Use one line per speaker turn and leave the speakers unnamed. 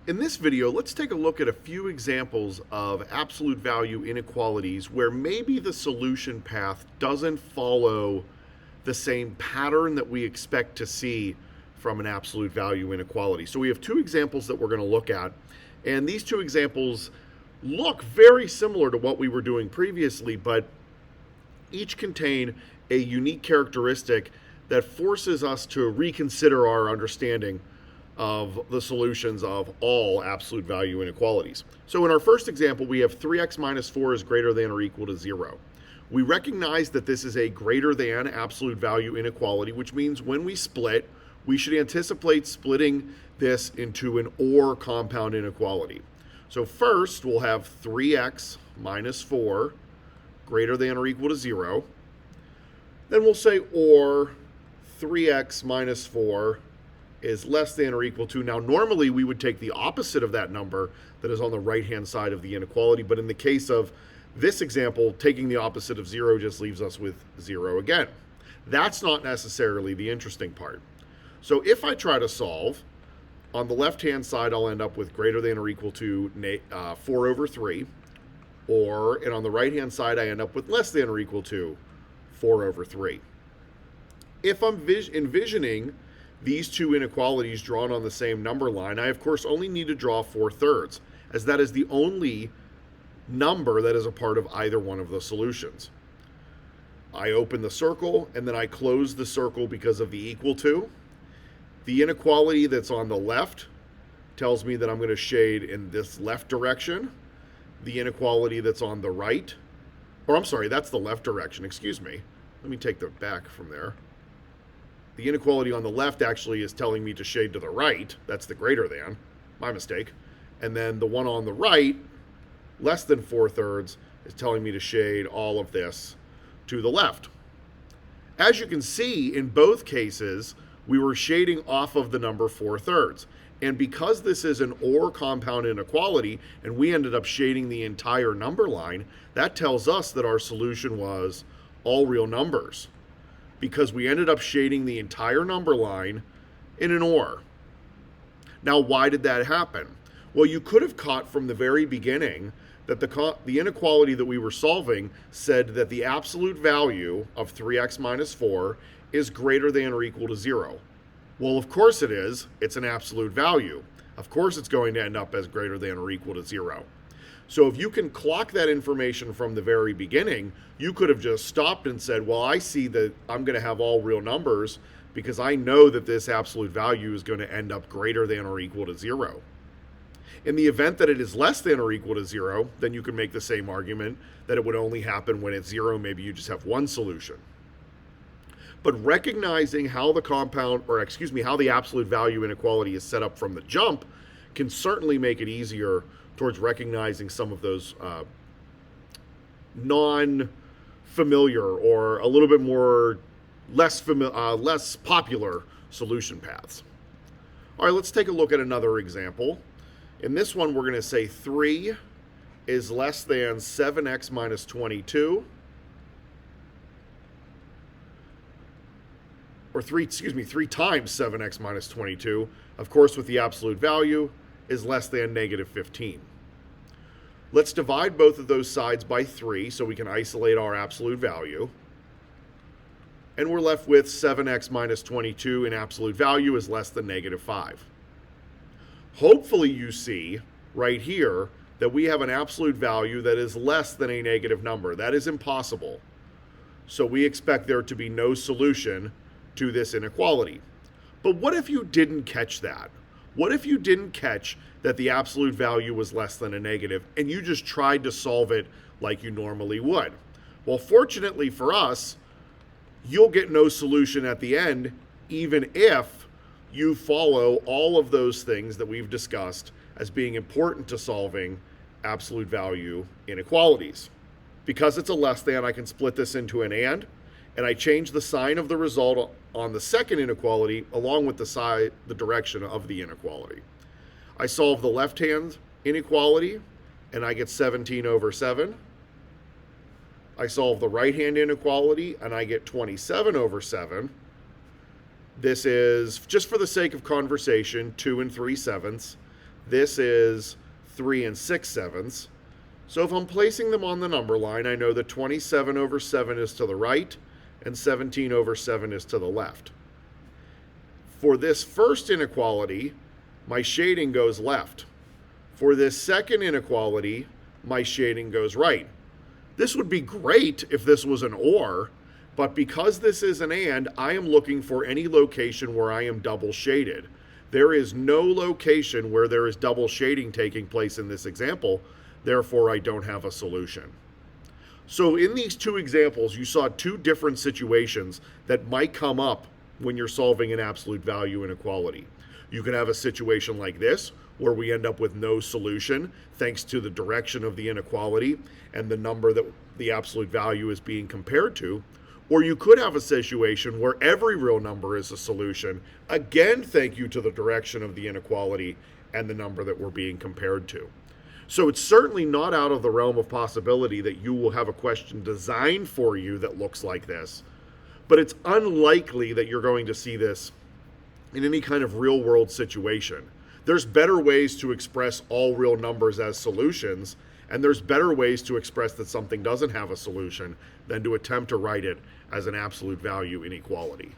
In this video, let's take a look at a few examples of absolute value inequalities where maybe the solution path doesn't follow the same pattern that we expect to see from an absolute value inequality. So we have two examples that we're going to look at, and these two examples look very similar to what we were doing previously, but each contain a unique characteristic that forces us to reconsider our understanding of the solutions of all absolute value inequalities. So in our first example, we have 3x minus 4 is greater than or equal to 0. We recognize that this is a greater than absolute value inequality, which means when we split, we should anticipate splitting this into an or compound inequality. So first, we'll have 3x minus 4 greater than or equal to 0. Then we'll say or 3x minus 4 is less than or equal to. Now, normally we would take the opposite of that number that is on the right-hand side of the inequality, but in the case of this example, taking the opposite of 0 just leaves us with 0 again. That's not necessarily the interesting part. So if I try to solve, on the left-hand side, I'll end up with greater than or equal to 4 over 3, and on the right-hand side, I end up with less than or equal to 4 over 3. If I'm envisioning these two inequalities drawn on the same number line, I of course only need to draw 4/3, as that is the only number that is a part of either one of the solutions. I open the circle and then I close the circle because of the equal to. The inequality that's on the left tells me that I'm going to shade in this left direction. The inequality that's on the right, or I'm sorry, that's the left direction, excuse me. Let me take that back from there. The inequality on the left actually is telling me to shade to the right. That's the greater than. My mistake. And then the one on the right, less than 4/3, is telling me to shade all of this to the left. As you can see, in both cases, we were shading off of the number 4/3. And because this is an or compound inequality, and we ended up shading the entire number line, that tells us that our solution was all real numbers, because we ended up shading the entire number line in an or. Now, why did that happen? Well, you could have caught from the very beginning that the inequality that we were solving said that the absolute value of 3x minus 4 is greater than or equal to 0. Well, of course it is. It's an absolute value. Of course it's going to end up as greater than or equal to 0. So if you can clock that information from the very beginning, you could have just stopped and said, well, I see that I'm going to have all real numbers because I know that this absolute value is going to end up greater than or equal to 0. In the event that it is less than or equal to 0, then you can make the same argument that it would only happen when it's 0. Maybe you just have one solution. But recognizing how the absolute value inequality is set up from the jump can certainly make it easier towards recognizing some of those non-familiar or a little bit more less popular solution paths. All right, let's take a look at another example. In this one, we're going to say 3 is less than 7x minus 22. Or 3 times 7x minus 22, of course, with the absolute value, is less than negative 15. Let's divide both of those sides by 3 so we can isolate our absolute value. And we're left with 7x minus 22 in absolute value is less than negative 5. Hopefully you see right here that we have an absolute value that is less than a negative number. That is impossible. So we expect there to be no solution to this inequality. But what if you didn't catch that? What if you didn't catch that the absolute value was less than a negative and you just tried to solve it like you normally would? Well, fortunately for us, you'll get no solution at the end, even if you follow all of those things that we've discussed as being important to solving absolute value inequalities. Because it's a less than, I can split this into an and I change the sign of the result on the second inequality along with the direction of the inequality. I solve the left-hand inequality, and I get 17 over 7. I solve the right-hand inequality, and I get 27 over 7. This is, just for the sake of conversation, 2 3/7. This is 3 6/7. So if I'm placing them on the number line, I know that 27 over 7 is to the right and 17 over 7 is to the left. For this first inequality, my shading goes left. For this second inequality, my shading goes right. This would be great if this was an or, but because this is an and, I am looking for any location where I am double shaded. There is no location where there is double shading taking place in this example, therefore I don't have a solution. So in these two examples, you saw two different situations that might come up when you're solving an absolute value inequality. You could have a situation like this, where we end up with no solution thanks to the direction of the inequality and the number that the absolute value is being compared to. Or you could have a situation where every real number is a solution, again thank you to the direction of the inequality and the number that we're being compared to. So it's certainly not out of the realm of possibility that you will have a question designed for you that looks like this, but it's unlikely that you're going to see this in any kind of real world situation. There's better ways to express all real numbers as solutions, and there's better ways to express that something doesn't have a solution than to attempt to write it as an absolute value inequality.